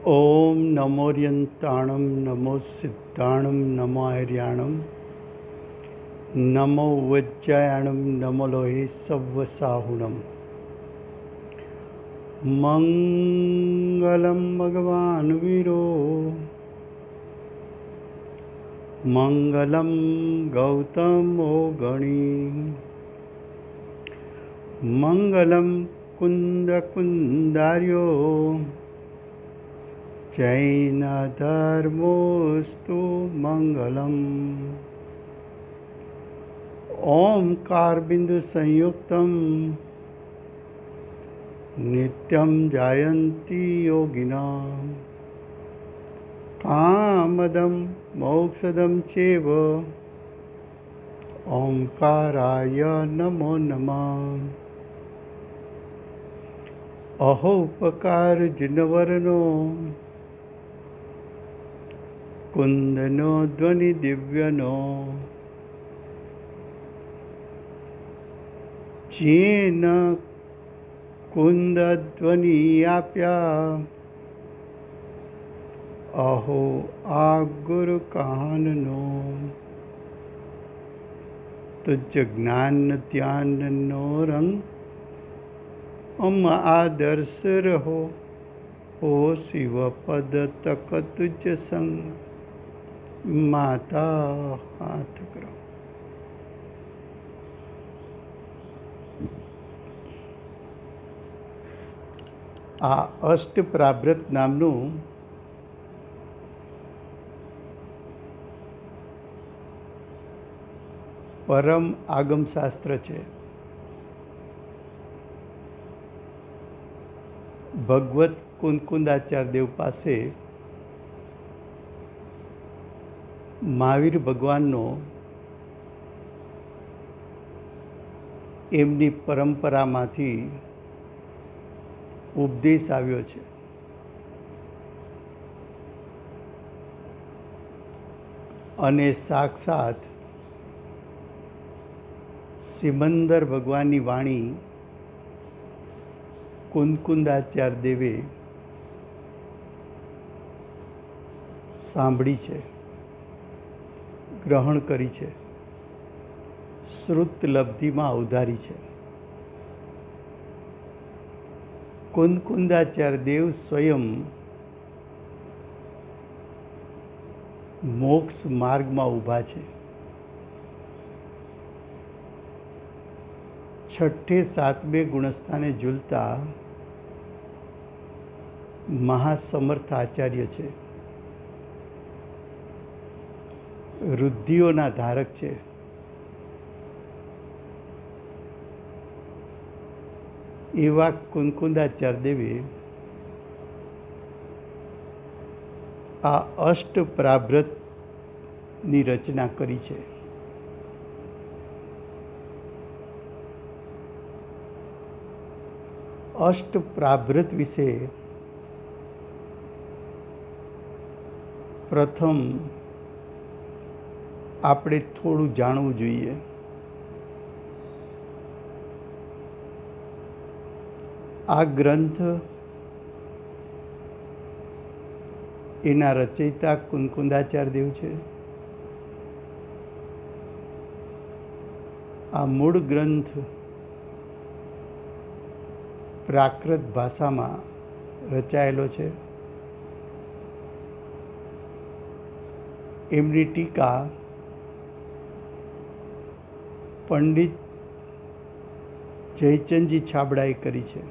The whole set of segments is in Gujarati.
ओम नमोर्यंताणं नमो सिद्धाणं नमो आर्याणं नमो वज्रायणं नमो लोहे सव्वसाहुणं मंगलम भगवान वीरो मंगलम गौतमो गणी मंगलम कुंद कुंदार्यो जैन धर्मोस्तु मंगलम ओंकार बिंदु संयुक्तम नित्यं जायन्ति योगिनां कामदं मोक्षदं चैव ओंकाराय नमो नमः। अहोपकार जिनवरनो कुंदनो ध्वनि दिव्यनो जेन कुंद ध्वनि आप्या अहो आ गुरु काननो तुझ ज्ञान ध्यान नो रंग हम आदर्श रहो हो शिव पद तक तुझ संग माता हाथ करो। આ અષ્ટ પ્રાભૃત નામનું પરમ આગમશાસ્ત્ર છે. ભગવત કુંદકુંદાચાર્ય દેવ પાસે મહાવીર ભગવાનનો એમની પરંપરામાંથી ઉપદેશ આવ્યો છે. અને સાક્ષાત સિમંદર ભગવાનની વાણી કુંદકુંદાચાર્ય દેવે સાંભળી છે, ગ્રહણ કરી છે, શ્રુત લબ્ધિમાં અવધારી છે. કુંદકુંદાચાર્ય દેવ સ્વયં મોક્ષ માર્ગમાં ઊભા છે. છઠ્ઠે સાતમે ગુણસ્થાને ઝૂલતા મહાસમર્થ આચાર્ય છે. રુદ્ધિઓના ધારક છે. એવા કુંદકુંદાચાર્ય દેવે આ અષ્ટ પ્રાભૃતની રચના કરી છે. અષ્ટ પ્રાભૃત વિશે પ્રથમ આપણે થોડું જાણવું જોઈએ. આ ગ્રંથ એના રચયિતા કુંદકુંદાચાર્ય દેવ છે. આ મૂળ ગ્રંથ પ્રાકૃત ભાષામાં રચાયેલો છે. એમની ટીકા પંડિત જયચંદજી છાબડાએ કરી છે.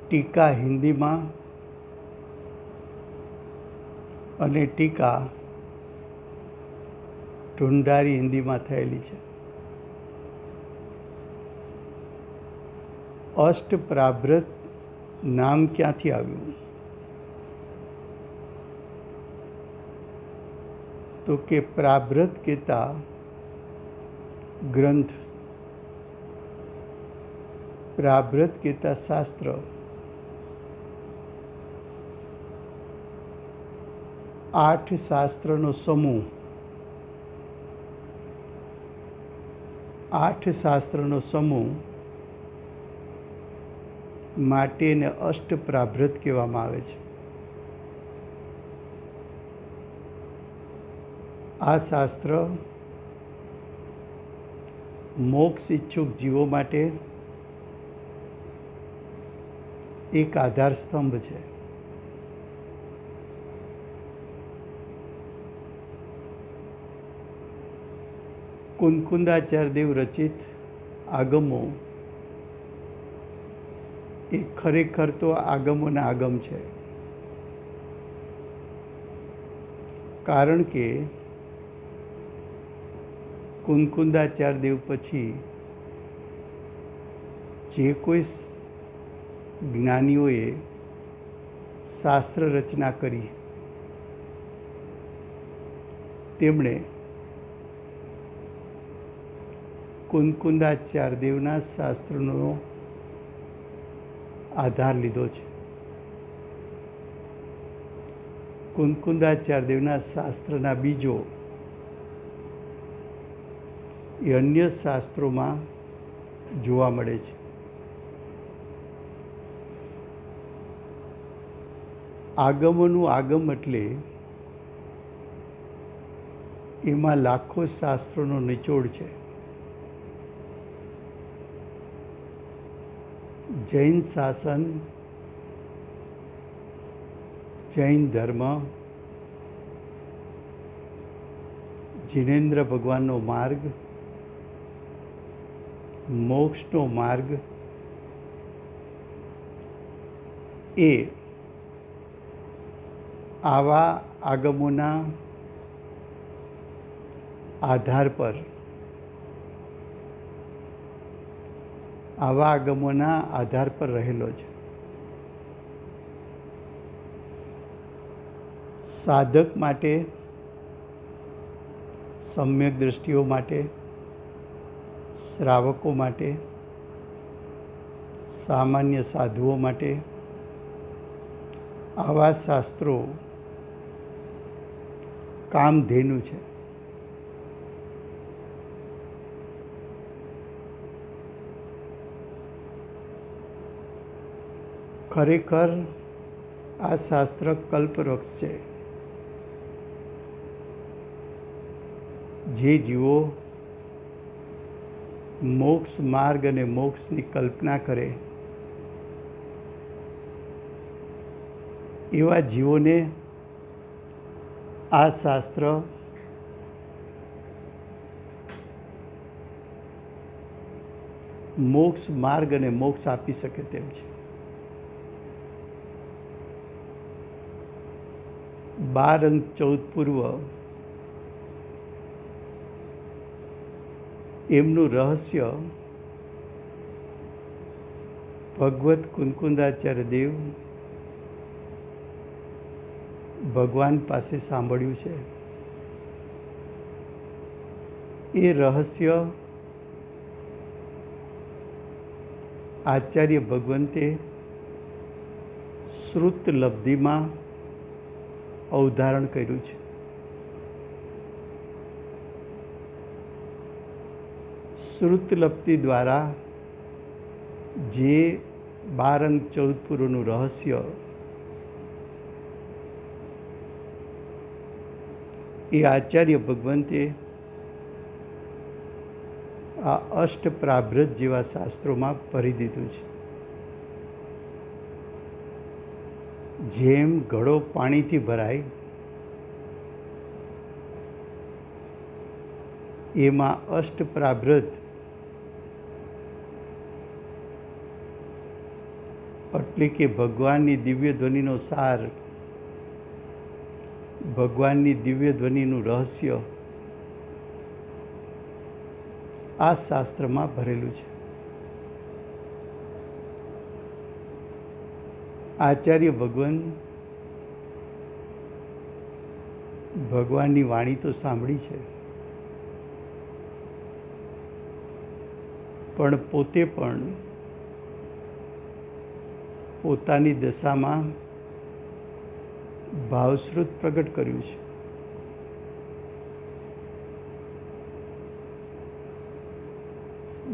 ટીકા હિન્દીમાં અને ટીકા ઢુંઢારી હિન્દીમાં થયેલી છે. અષ્ટ પ્રાભૃત નામ ક્યાંથી આવ્યું? તો કે પ્રાભૃત કહેતા ગ્રંથ, પ્રાભૃત કહેતા શાસ્ત્ર, આઠ શાસ્ત્રનો સમૂહ, આઠ શાસ્ત્રનો સમૂહ માટે એને અષ્ટપ્રાભૃત કહેવામાં આવે છે. આ શાસ્ત્ર મોક્ષ ઈચ્છુક જીવો માટે એક આધાર સ્તંભ છે. કુંકુંદાચાર્યદેવ રચિત આગમો એ ખરેખર તો આગમોના આગમ છે. કારણ કે કુંકુંદાચાર્યદેવ પછી જે કોઈ જ્ઞાનીઓએ શાસ્ત્ર રચના કરી તેમણે કુંકુંદાચાર્યદેવના શાસ્ત્રનો આધાર લીધો છે. કુંકુંદાચાર્યદેવના શાસ્ત્રના બીજો એ અન્ય શાસ્ત્રોમાં જોવા મળે છે. આગમોનું આગમ એટલે એમાં લાખો શાસ્ત્રોનો નિચોડ છે. જૈન શાસન, જૈન ધર્મ, જિનેન્દ્ર ભગવાનનો માર્ગ, મોક્ષનો માર્ગ એ આવા આગમોના આધાર પર રહેલો છે. સાધક માટે, સમ્યક દ્રષ્ટિઓ માટે, શ્રાવકો માટે, સામાન્ય સાધુઓ માટે આવા શાસ્ત્રો કામધેનુ છે. ખરેખર આ શાસ્ત્ર કલ્પવૃક્ષ છે. જે જીવો મોક્ષ માર્ગ અને મોક્ષની કલ્પના કરે એવા જીવોને આ શાસ્ત્ર મોક્ષ માર્ગ અને મોક્ષ આપી શકે તેમ છે. 12 અંક 14 પૂર્વ એમનું રહસ્ય ભગવત કુંકુંદાચાર્ય દેવ ભગવાન પાસે સાંભળ્યું છે. એ રહસ્ય આચાર્ય ભગવંતે શ્રુત લબ્ધિમાં અવધારણ કર્યું છે. શ્રુત લબ્ધિ દ્વારા જે 12 અંક 14 પૂર્વનું રહસ્ય એ આચાર્ય ભગવંતે આ અષ્ટપ્રાભૃત જેવા શાસ્ત્રોમાં ભરી દીધું છે. જેમ ઘડો પાણીથી ભરાય એમાં અષ્ટપ્રાભૃત એટલે કે ભગવાનની દિવ્ય ધ્વનિનો સાર, ભગવાનની દિવ્ય ધ્વનિનું રહસ્ય આ શાસ્ત્રમાં ભરેલું છે. આચાર્ય ભગવાનની વાણી તો સાંભળી છે, પણ પોતે પણ પોતાની દશામાં ભાવશ્રુત પ્રગટ કર્યું છે.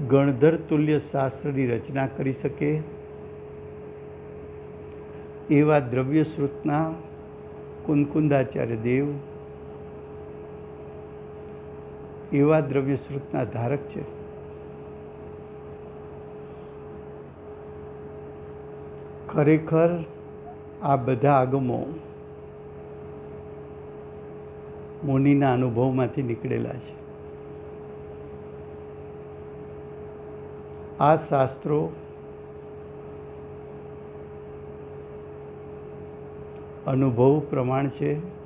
ગણધર તુલ્ય શાસ્ત્રની રચના કરી શકે એવા દ્રવ્યશ્રુતના કુંકુંદાચાર્ય દેવ એવા દ્રવ્યશ્રુતના ધારક છે. ખરેખર આ બધા આગમો મુનિના અનુભવમાંથી નીકળેલા છે. આ શાસ્ત્રો અનુભવ પ્રમાણ છે.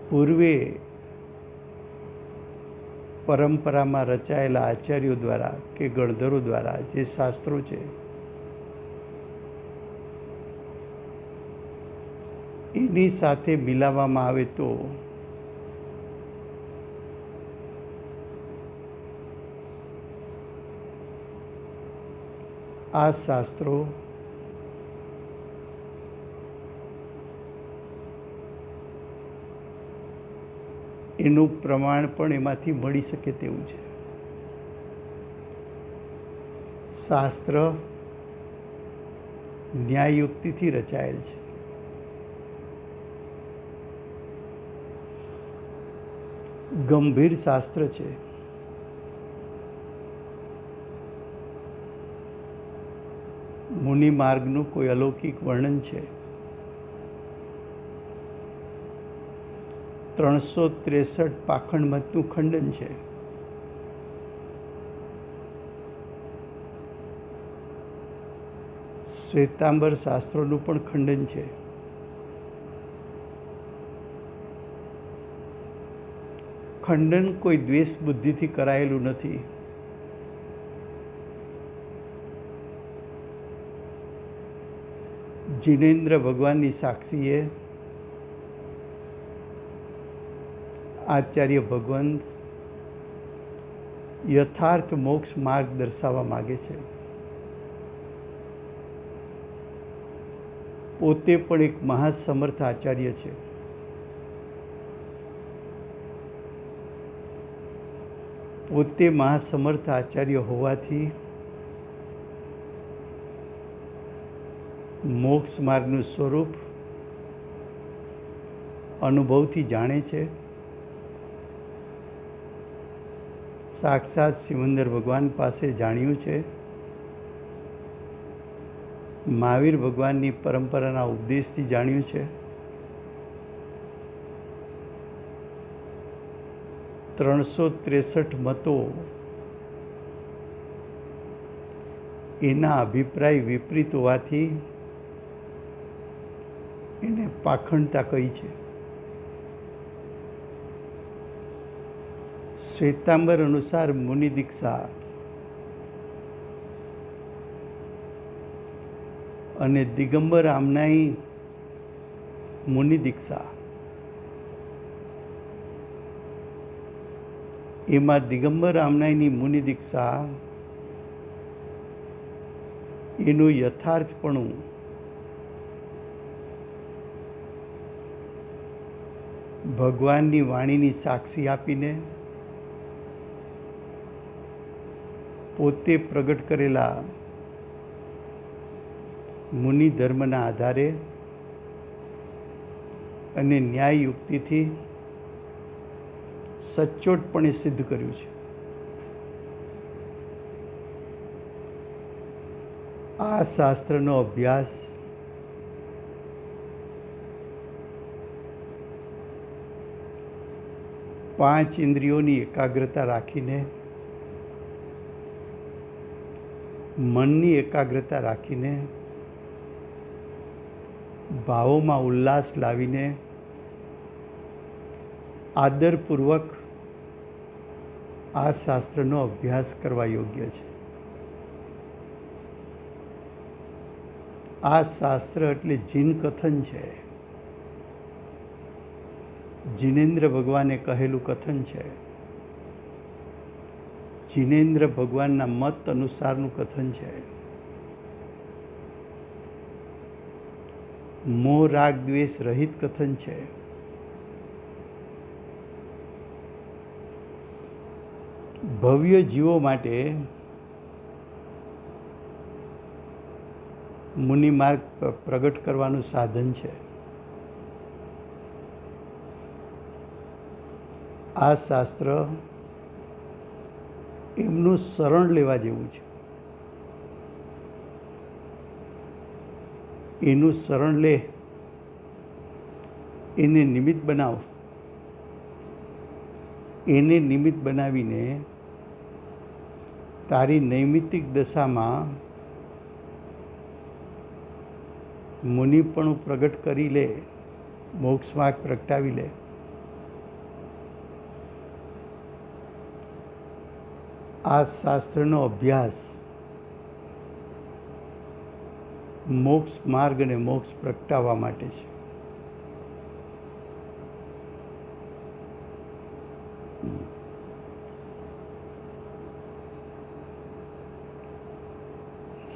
પૂર્વે પરંપરામાં રચાયેલા આચાર્યો દ્વારા કે ગણધરો દ્વારા જે શાસ્ત્રો છે એની સાથે મિલાવવામાં આવે તો આ શાસ્ત્રો એનું પ્રમાણ પણ એમાંથી મળી શકે તેવું છે. શાસ્ત્ર ન્યાયયુક્તિથી રચાયેલ છે. ગંભીર શાસ્ત્ર છે. મુનિ માર્ગનું કોઈ અલૌકિક વર્ણન છે. 363 પાખંડ મતનું ખંડન છે. શ્વેતાંબર શાસ્ત્રોનું પણ ખંડન છે. ખંડન કોઈ દ્વેષ બુદ્ધિથી કરાયેલું નથી. જિનેન્દ્ર ભગવાનની સાક્ષીએ આચાર્ય ભગવંત યથાર્થ મોક્ષ માર્ગ દર્શાવવા માગે છે. પોતે પણ એક મહાસમર્થ આચાર્ય છે. પોતે મહાસમર્થ આચાર્ય હોવાથી મોક્ષ માર્ગનું સ્વરૂપ અનુભવથી જાણે છે. સાક્ષાત સિમંદર ભગવાન પાસે જાણ્યું છે. મહાવીર ભગવાનની પરંપરાના ઉપદેશથી જાણ્યું છે. 363 મતો એના અભિપ્રાય વિપરીત હોવાથી એને પાખંડતા કહી છે. શ્વેતાંબર અનુસાર મુનિ દીક્ષા અને દિગંબર આમનાઈ મુનિ દીક્ષા, એમાં દિગંબર આમનાઈની મુનિ દીક્ષા એનું યથાર્થપણું ભગવાનની વાણીની સાક્ષી આપીને પોતે પ્રગટ કરેલા મુનિ ધર્મના આધારે અને ન્યાય યુક્તિથી સચોટપણે સિદ્ધ કર્યું છે. આ શાસ્ત્રનો અભ્યાસ પાંચ ઇન્દ્રિયોની એકાગ્રતા રાખીને, મનની એકાગ્રતા રાખીને, ભાવોમાં ઉલ્લાસ લાવીને આદરપૂર્વક આ શાસ્ત્રનો અભ્યાસ કરવા યોગ્ય છે. આ શાસ્ત્ર એટલે જીન કથન છે. જિનેન્દ્ર ભગવાને કહેલું કથન છે. જિનેન્દ્ર ભગવાનના મત અનુસારનું કથન છે. મોહ રાગ દ્વેષ રહિત કથન છે. ભવ્ય જીવો માટે મુનિ માર્ગ પ્રગટ કરવાનું સાધન છે. આ શાસ્ત્ર એમનું શરણ લેવા જેવું છે. એનું શરણ લે, એને નિમિત્ત બનાવ. એને નિમિત્ત બનાવીને તારી નૈમિત્તિક દશામાં મુનિપણું પ્રગટ કરી લે, મોક્ષ માર્ગ પ્રગટાવી લે. આ શાસ્ત્રનો અભ્યાસ મોક્ષ માર્ગ અને મોક્ષ પ્રગટાવવા માટે છે.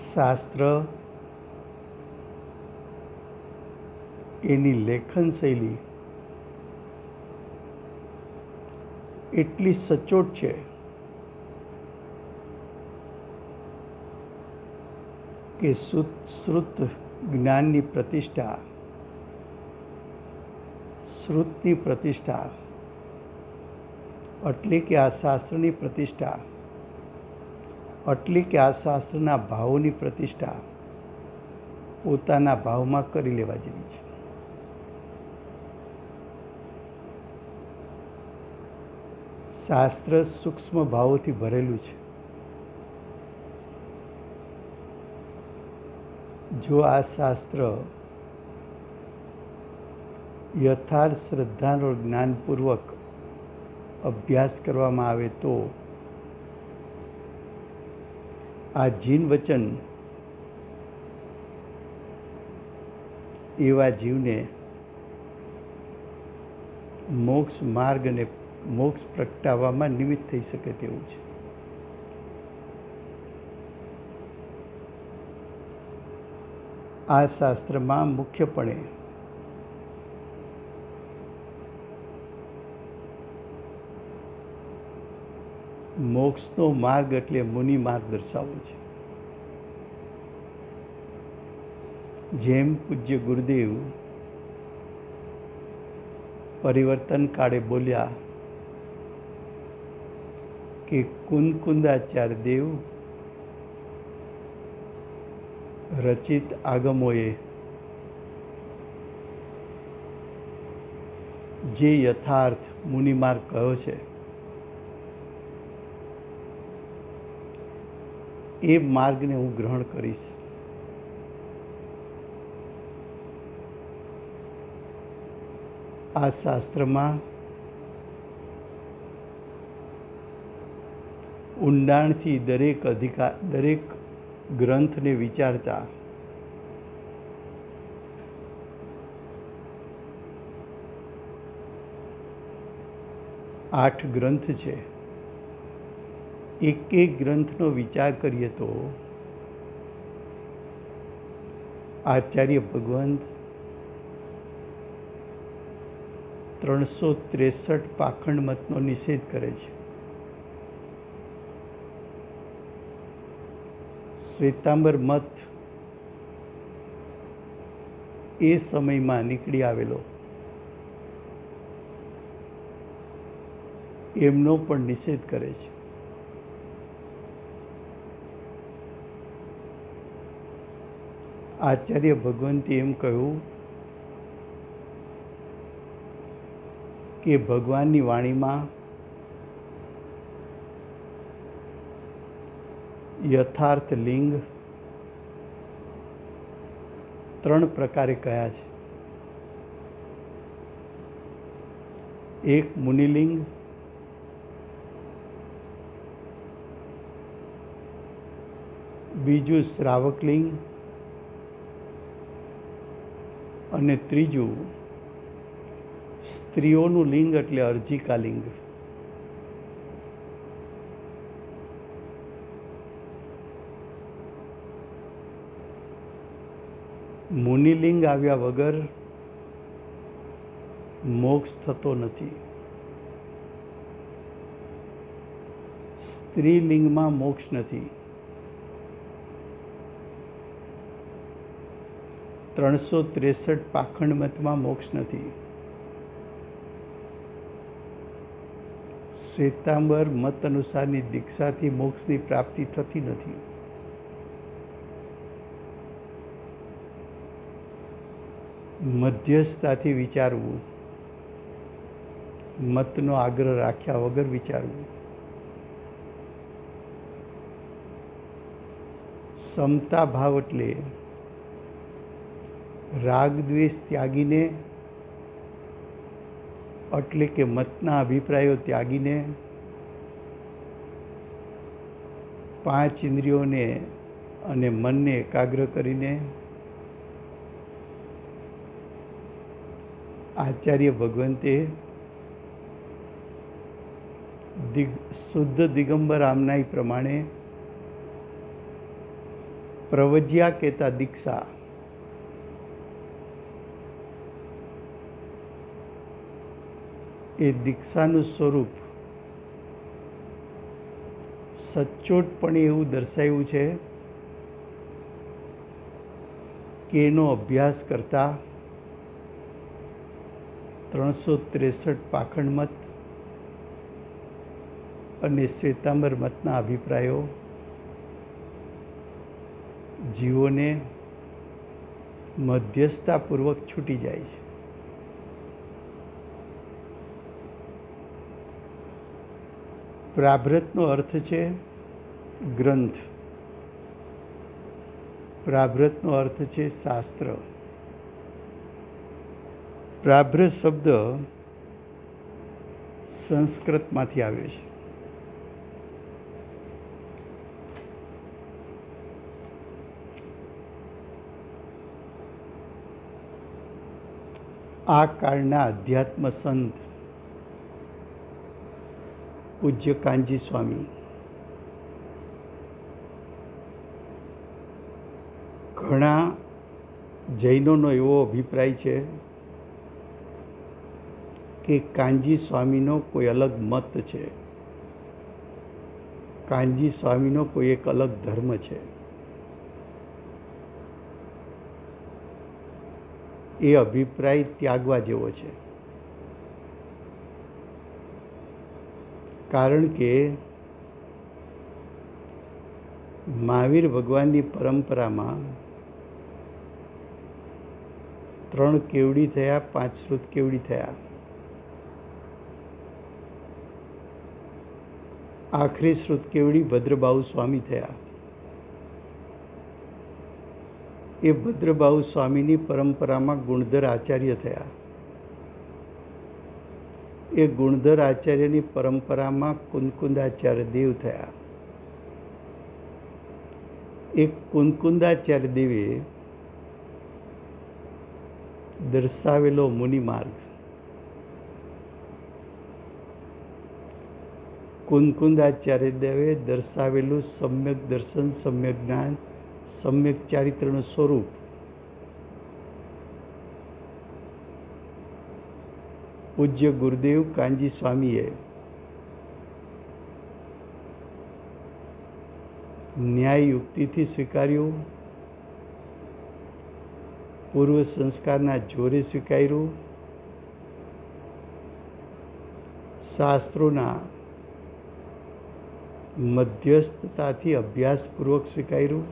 શાસ્ત્ર એની લેખન શૈલી એટલી સચોટ છે કે શ્રુત જ્ઞાનની પ્રતિષ્ઠા, શ્રુતની પ્રતિષ્ઠા એટલે કે આ શાસ્ત્રની પ્રતિષ્ઠા, એટલે કે આ શાસ્ત્રના ભાવોની પ્રતિષ્ઠા પોતાના ભાવમાં કરી લેવા જેવી છે. શાસ્ત્ર સૂક્ષ્મ ભાવોથી ભરેલું છે. જો આ શાસ્ત્ર યથાર્થ શ્રદ્ધાનો જ્ઞાનપૂર્વક અભ્યાસ કરવામાં આવે તો આ જીન વચન એવા જીવને મોક્ષ માર્ગ અને મોક્ષ પ્રગટાવવામાં નિમિત્ત થઈ શકે તેવું છે. આ શાસ્ત્રમાં મુખ્યપણે મોક્ષનો માર્ગ એટલે મુનિ માર્ગ દર્શાવવો છે. જેમ પૂજ્ય ગુરુદેવ પરિવર્તન કાળે બોલ્યા કે કુંદકુંદાચાર્ય દેવ રચિત આગમોએ જે યથાર્થ મુનિમાર્ગ કહ્યો છે એ માર્ગને હું ગ્રહણ કરીશ. આ શાસ્ત્રમાં ઊંડાણથી દરેક ગ્રંથને વિચારતા આઠ ગ્રંથ છે. એક ગ્રંથનો વિચાર કરીએ તો આચાર્ય ભગવંત 363 પાખંડ મતનો નિષેધ કરે છે. શ્વેતાંબર મત એ સમયમાં નીકળી આવેલો એમનો પણ નિષેધ કરે છે. આચાર્ય ભગવંતે એમ કહ્યું કે ભગવાનની વાણીમાં યથાર્થ લિંગ 3 પ્રકારે કયા છે. એક મુનિલિંગ, બીજું શ્રાવકલિંગ અને ત્રીજું સ્ત્રીઓનું લિંગ એટલે અર્જિકા લિંગ. મુનિલિંગ આવ્યા વગર મોક્ષ થતો નથી. સ્ત્રીલિંગમાં મોક્ષ નથી. 363 પાખંડ મતમાં મોક્ષ નથી. શ્વેતાંબર મત અનુસારની દીક્ષાથી મોક્ષની પ્રાપ્તિ થતી નથી. મધ્યસ્થતાથી વિચારવું, મતનો આગ્રહ રાખ્યા વગર વિચારવું. સમતા ભાવ એટલે રાગ દ્વેષ ત્યાગીને, એટલે કે મતના અભિપ્રાયો ત્યાગીને, 5 ઇન્દ્રિયોને અને મનને એકાગ્ર કરીને આચાર્ય ભગવંતે શુદ્ધ દિગંબર આમનાઈ પ્રમાણે પ્રવજ્યા કહેતા દીક્ષા એ દીક્ષાનું સ્વરૂપ સચોટપણે એવું દર્શાવ્યું છે કે એનો અભ્યાસ કરતા 363 પાખંડ મત અને શ્વેતાંબર મતના અભિપ્રાયો જીવોને મધ્યસ્થતાપૂર્વક છૂટી જાય છે. પ્રાભૃતનો અર્થ છે ગ્રંથ, પ્રાભૃતનો અર્થ છે શાસ્ત્ર. પ્રાભ્ર શબ્દ સંસ્કૃતમાંથી આવ્યો છે. આ કાળના અધ્યાત્મ સંત પૂજ્ય કાનજી સ્વામી ઘણા જૈનોનો એવો અભિપ્રાય છે કે કાનજી સ્વામીનો કોઈ અલગ મત છે, કાનજી સ્વામીનો કોઈ એક અલગ ધર્મ છે. એ અભિપ્રાય ત્યાગવા જેવો છે. કારણ કે મહાવીર ભગવાનની પરંપરામાં 3 કેવડી થયા, 5 શ્રુત કેવડી થયા. આખરી શ્રુત કેવડી ભદ્રબાહુ સ્વામી થયા. એ ભદ્રબાહુ સ્વામીની પરંપરામાં ગુણધર આચાર્ય થયા. એ ગુણધર આચાર્યની પરંપરામાં કુંદકુંદાચાર્ય દેવ થયા. એ કુંદકુંદાચાર્ય દેવે દર્શાવેલો મુનિમાર્ગ, કુંદકુંદાચાર્ય દેવે દર્શાવેલું સમ્યક દર્શન, સમ્યક જ્ઞાન, સમ્યક ચારિત્રનું સ્વરૂપ પૂજ્ય ગુરુદેવ કાનજી સ્વામીએ ન્યાય યુક્તિથી સ્વીકાર્યું, પૂર્વ સંસ્કારના જોરે સ્વીકાર્યું, શાસ્ત્રોના મધ્યસ્થતાથી અભ્યાસપૂર્વક સ્વીકાર્યું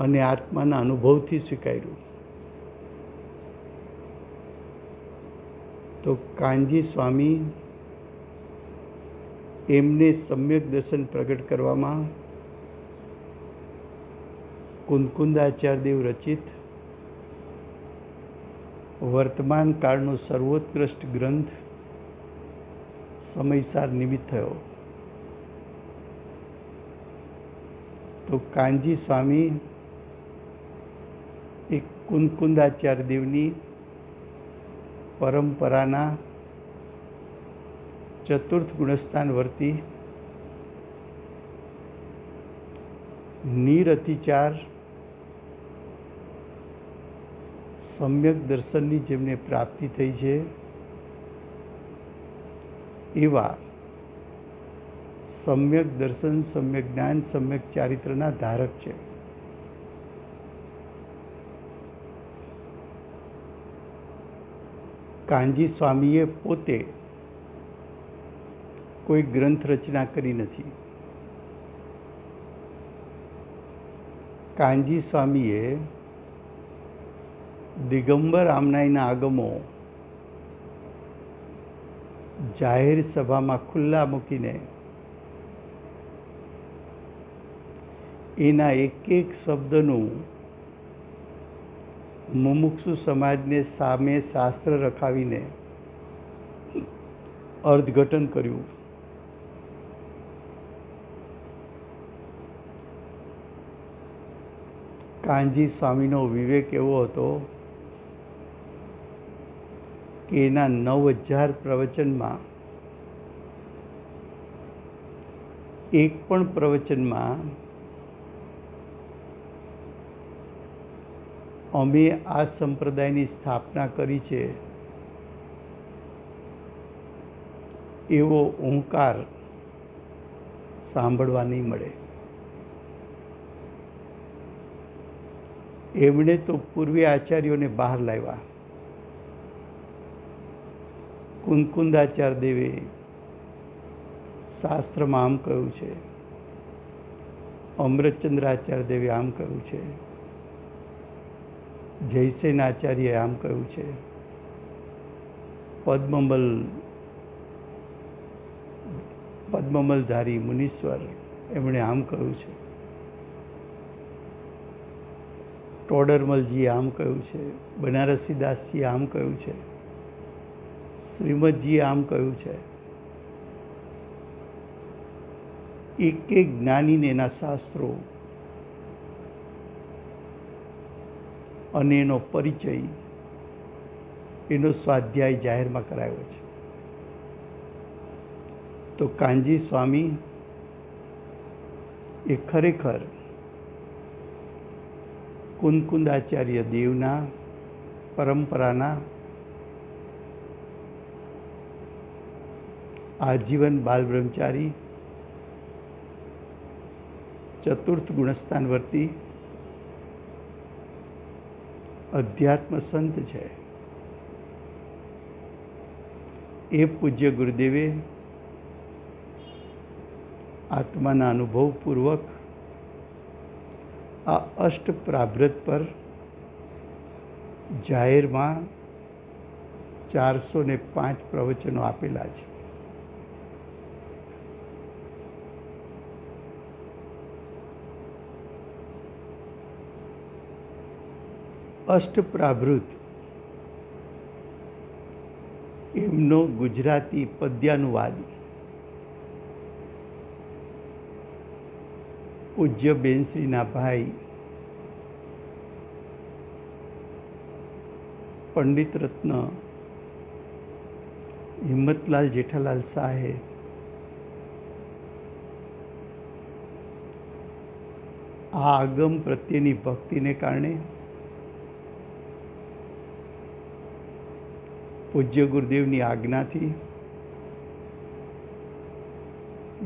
અને આત્માના અનુભવથી સ્વીકાર્યું. તો કાનજી સ્વામી એમને સમ્યક દર્શન પ્રગટ કરવામાં કુંદકુંદાચાર્ય દેવ રચિત વર્તમાન કાળનો સર્વોત્કૃષ્ટ ગ્રંથ સમયસાર નિમિત્ત થયો. તો કાનજી સ્વામી એક કુંદકુંદાચાર્ય દેવની પરંપરાના ચતુર્થ ગુણસ્થાન વર્તી નિરતિચાર સમ્યક દર્શનની જેમને પ્રાપ્તિ થઈ છે એવા સમ્યક દર્શન, સમ્યક જ્ઞાન, સમ્યક ચારિત્રના ધારક છે. કાનજી સ્વામીએ પોતે કોઈ ગ્રંથ રચના કરી નથી. કાનજી સ્વામીએ દિગંબર આમનાઈના આગમો જાહેર સભામાં ખુલ્લા મૂકીને એના એક એક શબ્દનું મુમુક્ષુ સમાજને સામે શાસ્ત્ર રખાવીને અર્થઘટન કર્યું. કાનજી સ્વામીનો વિવેક એવો હતો કે એના 9000 પ્રવચનમાં એક પણ પ્રવચનમાં અમે આ સંપ્રદાયની સ્થાપના કરી છે એવો ઓંકાર સાંભળવા નહીં મળે. એમણે તો પૂર્વીય આચાર્યોને બહાર લાવ્યા. કુંદકુંદાચાર્ય દેવે શાસ્ત્રમાં આમ કહ્યું છે, અમૃતચંદ્રાચાર્ય દેવે આમ કહ્યું છે, જયસેન આચાર્યએ આમ કહ્યું છે, પદ્મમલધારી મુનીશ્વર એમણે આમ કહ્યું છે, ટોડરમલજીએ આમ કહ્યું છે, બનારસીદાસજીએ આમ કહ્યું છે, શ્રીમદજીએ આમ કહ્યું છે. એક એક જ્ઞાનીને એના શાસ્ત્રો અને એનો પરિચય, એનો સ્વાધ્યાય જાહેરમાં કરાયો છે. તો કાનજી સ્વામી એ ખરેખર કુંદકુંદાચાર્ય દેવના પરંપરાના આજીવન બાલ બ્રહ્મચારી, ચતુર્થ ગુણસ્થાનવર્તી અધ્યાત્મ સંત છે. એ પૂજ્ય ગુરુદેવે આત્માના અનુભવપૂર્વક આ અષ્ટ પ્રાભૃત પર જાહેરમાં 405 પ્રવચનો આપેલા છે. અષ્ટપ્રાભૃત એમનો ગુજરાતી પદ્યાનુવાદ પૂજ્ય બેનશ્રીના ભાઈ પંડિત રત્ન હિંમતલાલ જેઠાલાલ શાહે આ આગમ પ્રત્યેની ભક્તિને કારણે, પૂજ્ય ગુરુદેવની આજ્ઞાથી,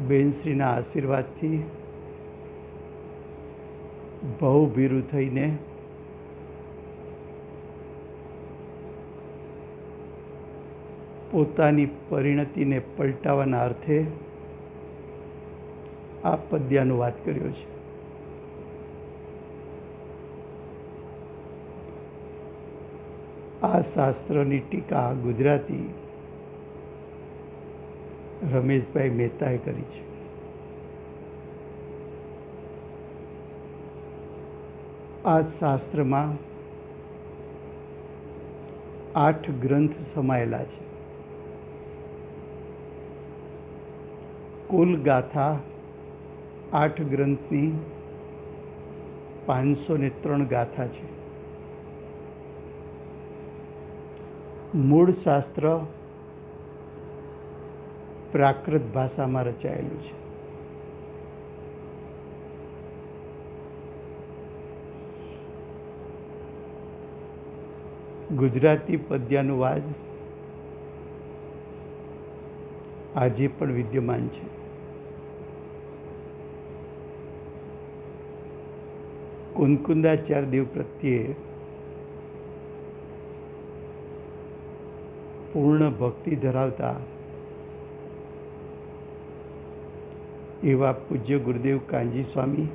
બેનશ્રીના આશીર્વાદથી ભાવભીરું થઈને પોતાની પરિણતિને પલટાવવાના અર્થે આ પદ્યાનુવાદ કર્યો છે. આ શાસ્ત્રની ટીકા ગુજરાતી રમેશભાઈ મહેતાએ કરી છે. આ શાસ્ત્રમાં 8 ગ્રંથ સમાયેલા છે. કુલ ગાથા 8 ગ્રંથની 503 ગાથા છે. મૂળ શાસ્ત્ર પ્રાકૃત ભાષામાં રચાયેલું છે. ગુજરાતી પદ્યાનુવાદ આજે પણ વિદ્યમાન છે. કુંદકુંદાચાર્ય દેવ પ્રત્યે પૂર્ણ ભક્તિ ધરાવતા એવા પૂજ્ય ગુરુદેવ કાનજી સ્વામી,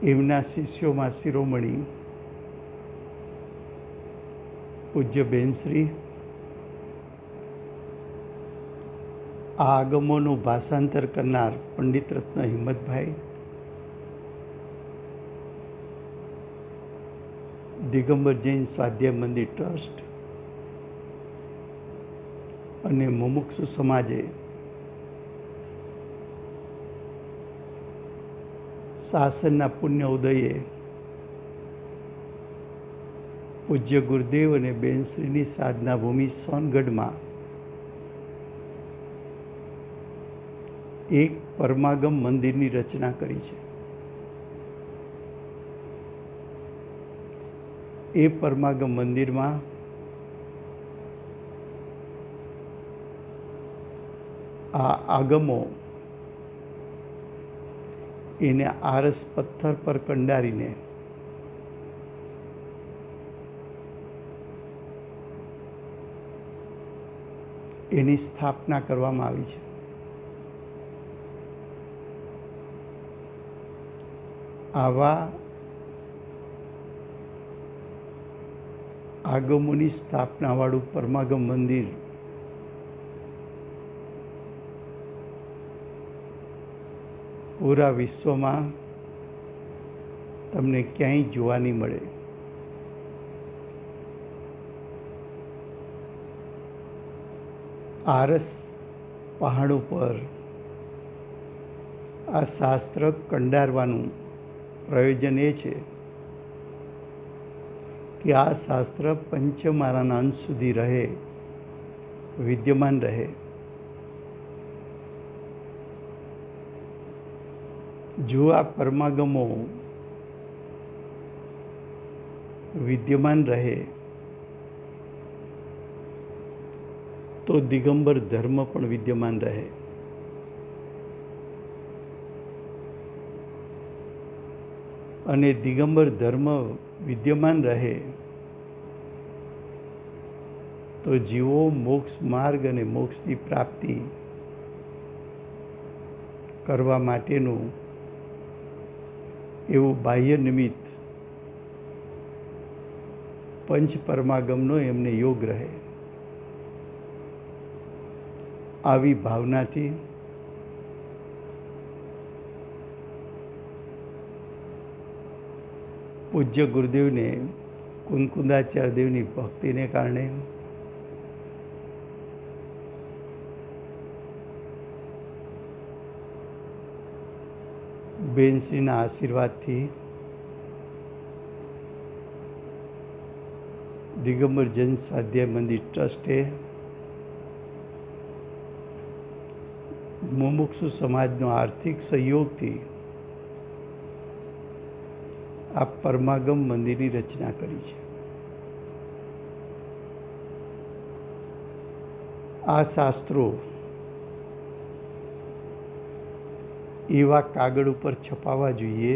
એમના શિષ્યોમાં શિરોમણી પૂજ્ય બેનશ્રી, આ આગમોનું ભાષાંતર કરનાર પંડિત રત્ન હિંમતભાઈ, દિગંબર જૈન સ્વાધ્યાય મંદિર ટ્રસ્ટ અને મુમુક્ષુ સમાજે શાસનના પુણ્ય ઉદયે પૂજ્ય ગુરુદેવ અને બેનશ્રીની સાધના ભૂમિ સોનગઢમાં એક પરમાગમ મંદિરની રચના કરી છે. એ પરમાગમ મંદિરમાં આ આગમો એને આરસ પથ્થર પર કંડારીને એની સ્થાપના કરવામાં આવી છે. આવા આગમોની સ્થાપનાવાળું પરમાગમ મંદિર પૂરા વિશ્વમાં તમને ક્યાંય જોવા નહીં મળે. આરસ પહાડ ઉપર આ શાસ્ત્ર કંડારવાનું પ્રયોજન એ છે કે આ શાસ્ત્ર પંચમારાના અંત સુધી રહે, વિદ્યમાન રહે. જો આ પરમાગમો વિદ્યમાન રહે તો દિગંબર ધર્મ પણ વિદ્યમાન રહે. અને દિગંબર ધર્મ વિદ્યમાન રહે તો જીવો મોક્ષ માર્ગ અને મોક્ષની પ્રાપ્તિ કરવા માટેનું એવું બાહ્ય નિમિત્ત પંચ પરમાગમનો એમને યોગ રહે. આવી ભાવનાથી પૂજ્ય ગુરુદેવને કુંકુદાચાર્ય દેવની ભક્તિને કારણે બેનશ્રીના આશીર્વાદથી દિગંબર જૈન સ્વાધ્યાય મંદિર ટ્રસ્ટે મુમુક્ષુ સમાજનો આર્થિક સહયોગથી આ પરમાગમ મંદિરની રચના કરી છે. આ શાસ્ત્રો એવા કાગળ ઉપર છપાવવા જોઈએ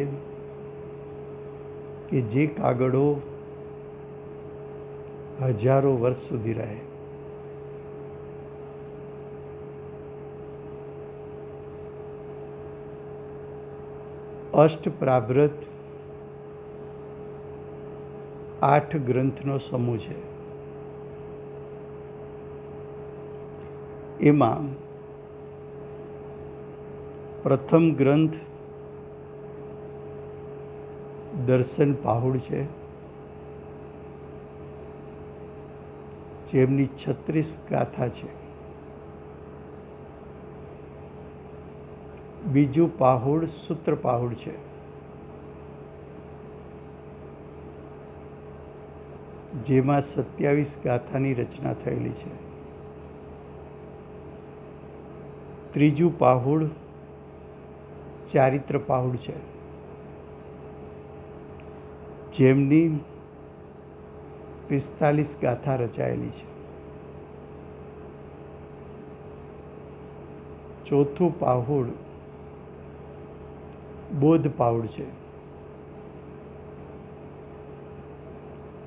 કે જે કાગળો હજારો વર્ષ સુધી રહે. અષ્ટપ્રાભૃત 8 ગ્રંથનો સમૂહ છે. એમાં પ્રથમ ગ્રંથ દર્શન પાહુડ છે, જેમની 36 ગાથા છે. બીજું પાહુડ સૂત્ર પાહુડ છે, જેમાં 27 ગાથાની રચના થયેલી છે. ત્રીજું પાહુડ ચારિત્ર પાહુડ છે, જેમની 45 ગાથા રચાયેલી છે. ચોથું પાહુડ બોધ પાહુડ છે,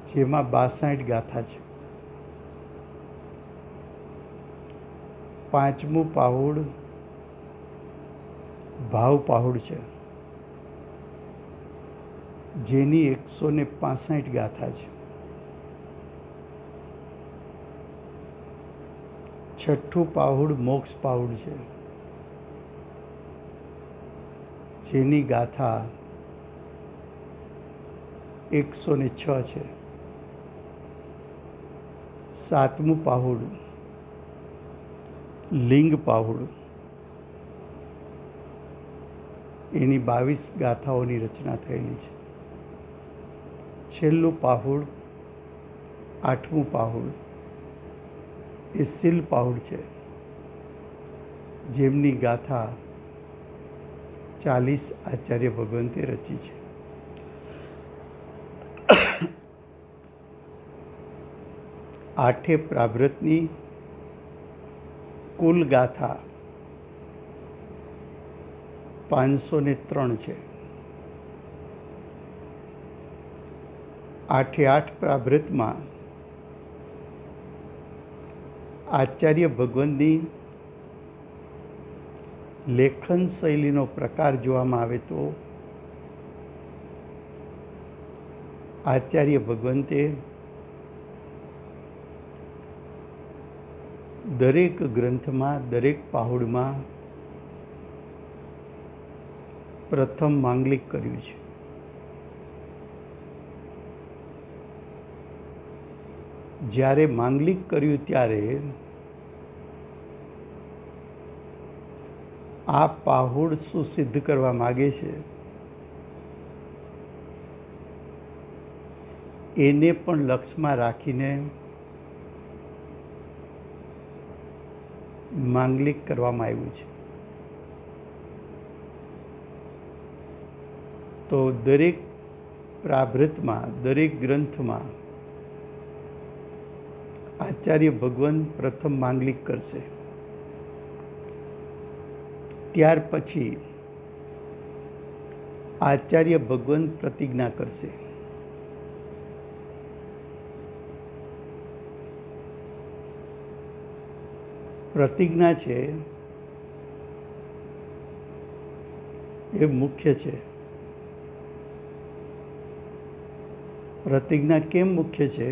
જેમાં 62 ગાથા છે. 5મું પાહુડ ભાવ પાહુડ છે, જેની 165 ગાથા છે. 6ઠ્ઠું પાહુડ મોક્ષ પાહુડ છે, જેની ગાથા 106 છે. 7મું પાહુડ લિંગ પાહુડ, એની 22 ગાથાઓની રચના થયેલી છે. છેલ્લું પાહુડ 8મું પાહુડ એ શીલ પાહુડ છે, જેમની ગાથા 40 આચાર્ય ભગવંતે રચી છે. આઠે પ્રાભૃતની કુલ ગાથા 503 છે. 8 પ્રાભૃતમાં આચાર્ય ભગવંતની લેખન શૈલીનો પ્રકાર જોવામાં આવે તો આચાર્ય ભગવંતે દરેક ગ્રંથમાં, દરેક પાહુડમાં પ્રથમ માંગલિક કર્યું છે. જ્યારે માંગલિક કર્યું ત્યારે આ પાહુડ શું સિદ્ધ કરવા માગે છે એને પણ લક્ષમાં રાખીને માંગલિક કરવામાં આવ્યું છે. તો દરેક પ્રાભૃતમાં, દરેક ગ્રંથમાં આચાર્ય ભગવંત પ્રથમ માંગલિક કરશે. ત્યાર પછી આચાર્ય ભગવંત પ્રતિજ્ઞા કરશે. પ્રતિજ્ઞા છે એ મુખ્ય છે. પ્રતિજ્ઞા કેમ મુખ્ય છે?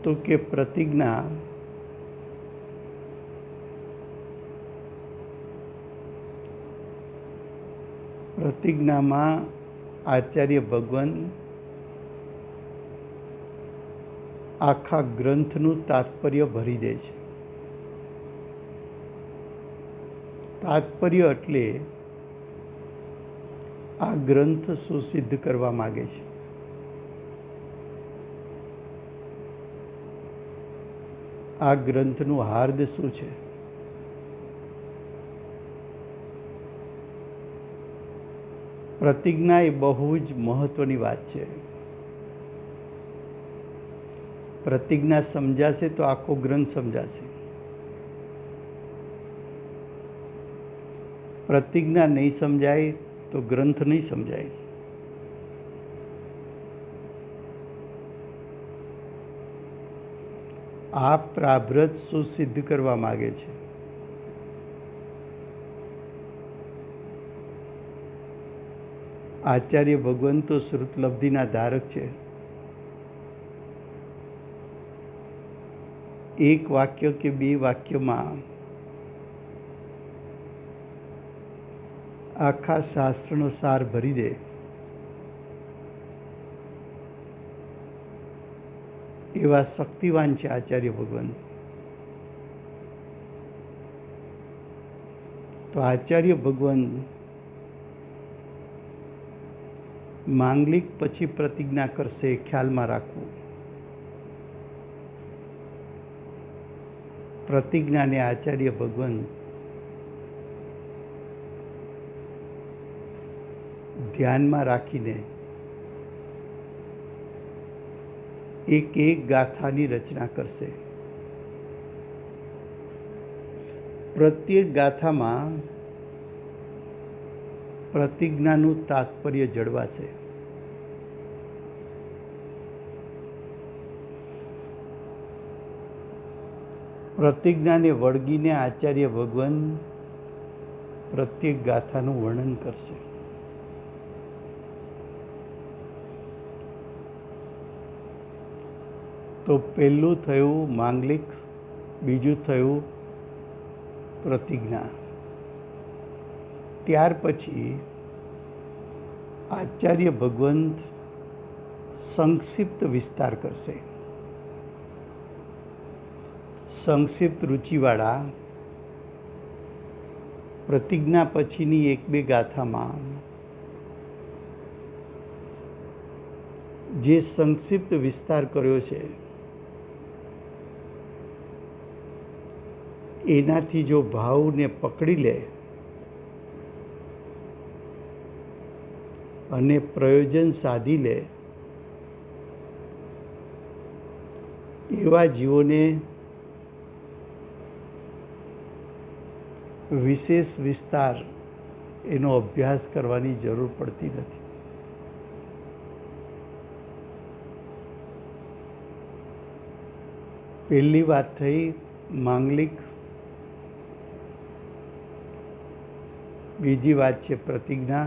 તો કે પ્રતિજ્ઞામાં આચાર્ય ભગવંત આખા ગ્રંથનું તાત્પર્ય ભરી દે છે. તાત્પર્ય એટલે આ ગ્રંથ શું સિદ્ધ કરવા માગે છે. આ ગ્રંથનું હાર્દ શું છે? પ્રતિજ્ઞા એ બહુ જ મહત્વની વાત છે. પ્રતિજ્ઞા સમજાશે તો આખો ગ્રંથ સમજાશે. પ્રતિજ્ઞા નહીં સમજાય તો ગ્રંથ નહીં સમજાય. આ પ્રાભૃત શું સિદ્ધ કરવા માગે છે? આચાર્ય ભગવંત તો શ્રુતલબ્ધિના ધારક છે. એક વાક્ય કે બે વાક્યમાં આખા શાસ્ત્રનો સાર ભરી દે એવા શક્તિવાન છે આચાર્ય ભગવંત. તો આચાર્ય ભગવંત માંગલિક પછી પ્રતિજ્ઞા કરશે, ખ્યાલમાં રાખવું. પ્રતિજ્ઞાને આચાર્ય ભગવંત ધ્યાનમાં રાખીને એક એક ગાથાની રચના કરશે. પ્રત્યેક ગાથામાં પ્રતિજ્ઞાનું તાત્પર્ય જળવાશે. પ્રતિજ્ઞાને વળગીને આચાર્ય ભગવાન પ્રત્યેક ગાથાનું વર્ણન કરશે. તો પહેલું થયું માંગલિક, બીજું થયું પ્રતિજ્ઞા. ત્યાર પછી આચાર્ય ભગવંત સંક્ષિપ્ત વિસ્તાર કરશે. સંક્ષિપ્ત રુચિવાળા પ્રતિજ્ઞા પછીની એક બે ગાથામાં જે સંક્ષિપ્ત વિસ્તાર કર્યો છે એનાથી જો ભાવને પકડી લે અને પ્રયોજન સાધી લે એવા જીવોને વિશેષ વિસ્તાર એનો અભ્યાસ કરવાની જરૂર પડતી નથી. પહેલી વાત થઈ માંગલિક, બીજી વાત છે પ્રતિજ્ઞા,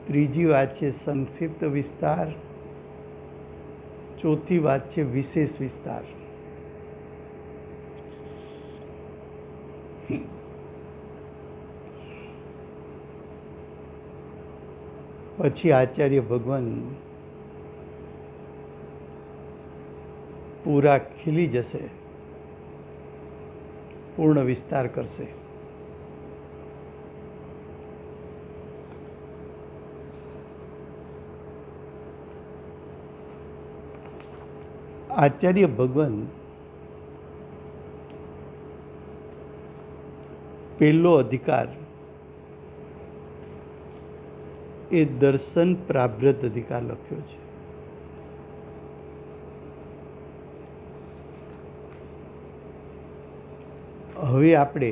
ત્રીજી વાત છે સંક્ષિપ્ત વિસ્તાર, ચોથી વાત છે વિશેષ વિસ્તાર. પછી આચાર્ય ભગવાન પૂરા ખીલી જશે, પૂર્ણ વિસ્તાર કરશે. આચાર્ય ભગવાન પહેલો અધિકાર એ દર્શન પ્રાભ્રત અધિકાર લખ્યો છે. હવે આપણે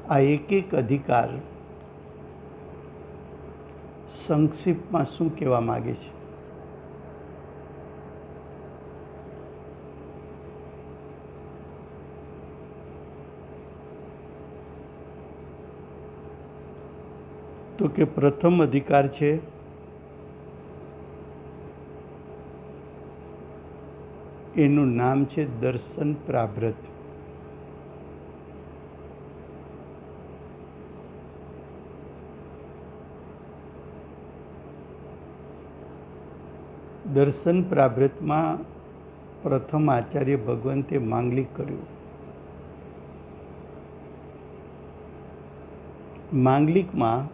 આ એક એક અધિકાર સંક્ષિપ્તમાં શું કહેવા માગે છે તો કે પ્રથમ અધિકાર છે એનું નામ છે દર્શન પ્રાભ્રત. દર્શન પ્રાભ્રતમાં પ્રથમ આચાર્ય ભગવંતે માંગલિક કર્યું. માંગલિકમાં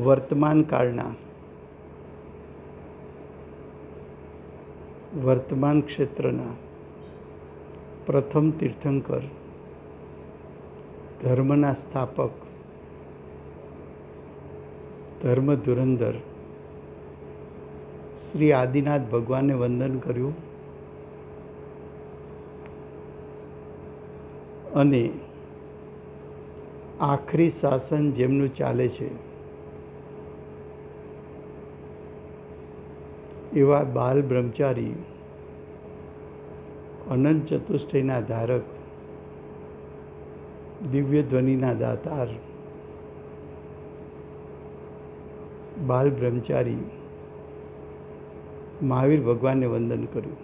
વર્તમાન કાળના વર્તમાન ક્ષેત્રના પ્રથમ તીર્થંકર, ધર્મના સ્થાપક, ધર્મ ધુરંધર શ્રી આદિનાથ ભગવાનને વંદન કર્યું અને આખરી શાસન જેમનું ચાલે છે એવા બાલ બ્રહ્મચારી, અનંત ચતુષ્ટયના ધારક, દિવ્ય ધ્વનિના દાતાર બાલ બ્રહ્મચારી મહાવીર ભગવાનને વંદન કર્યું.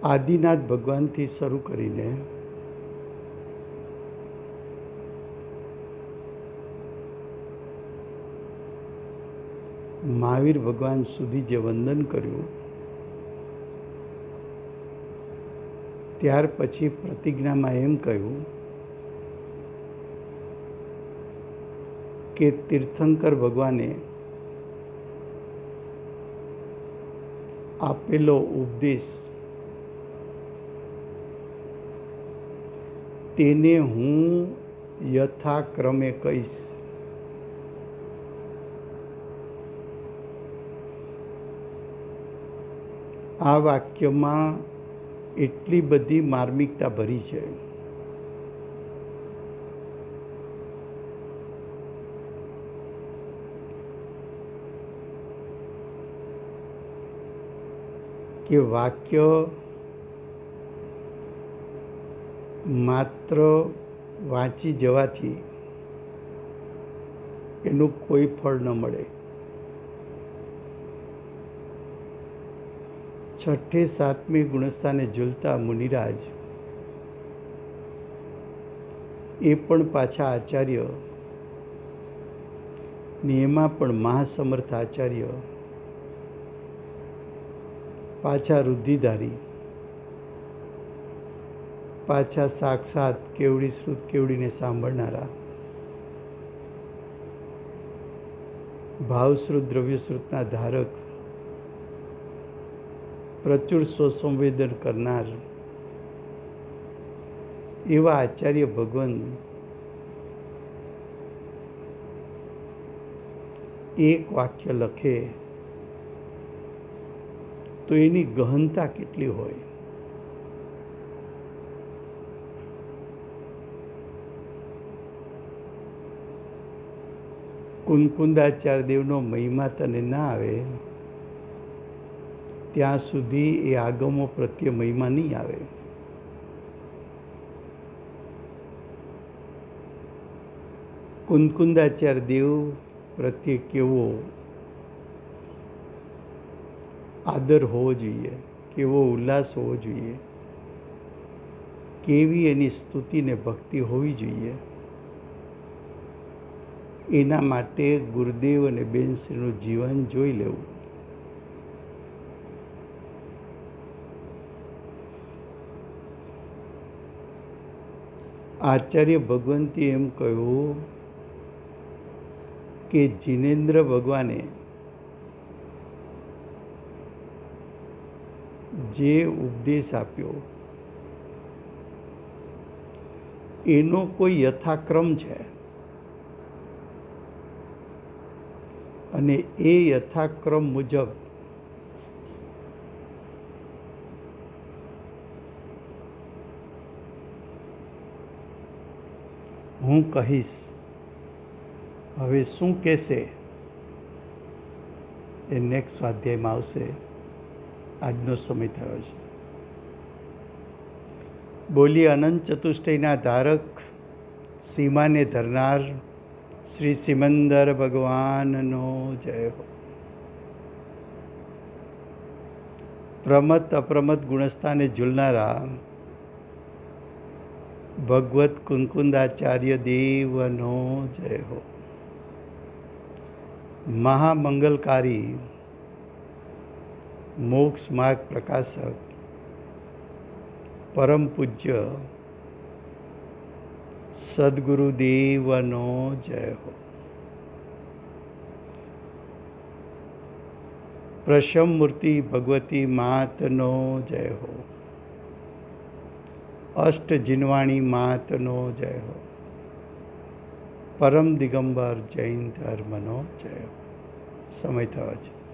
આદિનાથ ભગવાનથી શરૂ કરીને મહાવીર ભગવાન સુધી જે વંદન કર્યું ત્યાર પછી પ્રતિજ્ઞામાં એમ કહ્યું કે તીર્થંકર ભગવાને આપેલો ઉપદેશ તેને હું યથાક્રમે કહીશ. આ વાક્યમાં એટલી બધી માર્મિકતા ભરી છે કે વાક્ય માત્ર વાંચી જવાથી એનું કોઈ ફળ ન મળે. છઠ્ઠે સાતમી ગુણસ્થાને ઝૂલતા મુનિરાજ એ પણ પાછા આચાર્ય ને એમાં પણ મહાસમર્થ આચાર્ય, પાછા રુદ્ધિધારી, પાછા સાક્ષાત કેવડી શ્રુત કેવડીને સાંભળનારા, ભાવશ્રુત દ્રવ્યશ્રુતના ધારક, પ્રચુર સ્વસંવેદન કરનાર એવા આચાર્ય ભગવાન એક વાક્ય લખે તો એની ગહનતા કેટલી હોય. કુંકુંદાચાર્ય દેવનો મહિમા તને ના આવે ત્યાં સુધી એ આગમો પ્રત્યે મહિમા નહીં આવે. કુંકુંદાચાર્ય દેવ પ્રત્યે કેવો આદર હોવો જોઈએ, કેવો ઉલ્લાસ હોવો જોઈએ, કેવી એની સ્તુતિ ને ભક્તિ હોવી જોઈએ, એના માટે ગુરુદેવ અને બેનશ્રીનું જીવન જોઈ લેવું. આચાર્ય ભગવંતે એમ કહ્યું કે જીનેન્દ્ર ભગવાને જે ઉપદેશ આપ્યો એનો કોઈ યથાક્રમ છે અને એ યથાક્રમ મુજબ હું કહીશ. હવે શું કહેશે એ નેક્સ્ટ સ્વાધ્યાયમાં આવશે. આજનો સમય થયો છે. બોલી અનંત ચતુષ્ટયના ધારક, સીમાને ધરનાર શ્રી સિમંદર ભગવાનનો જય હો. પ્રમત અપ્રમત ગુણસ્થાને ઝૂલનારા ભગવત કુંકુંદાચાર્ય દેવનો જય હો. મહામંગલકારી મોક્ષ માર્ગ પ્રકાશક પરમ પૂજ્ય સદગુરુદેવનો જય હો. પ્રશમ મૂર્તિ ભગવતી માતનો જય હો. અષ્ટ જીનવાણી માતનો જય હો. પરમ દિગંબર જૈન ધર્મનો જય હો. સમય થયો છે.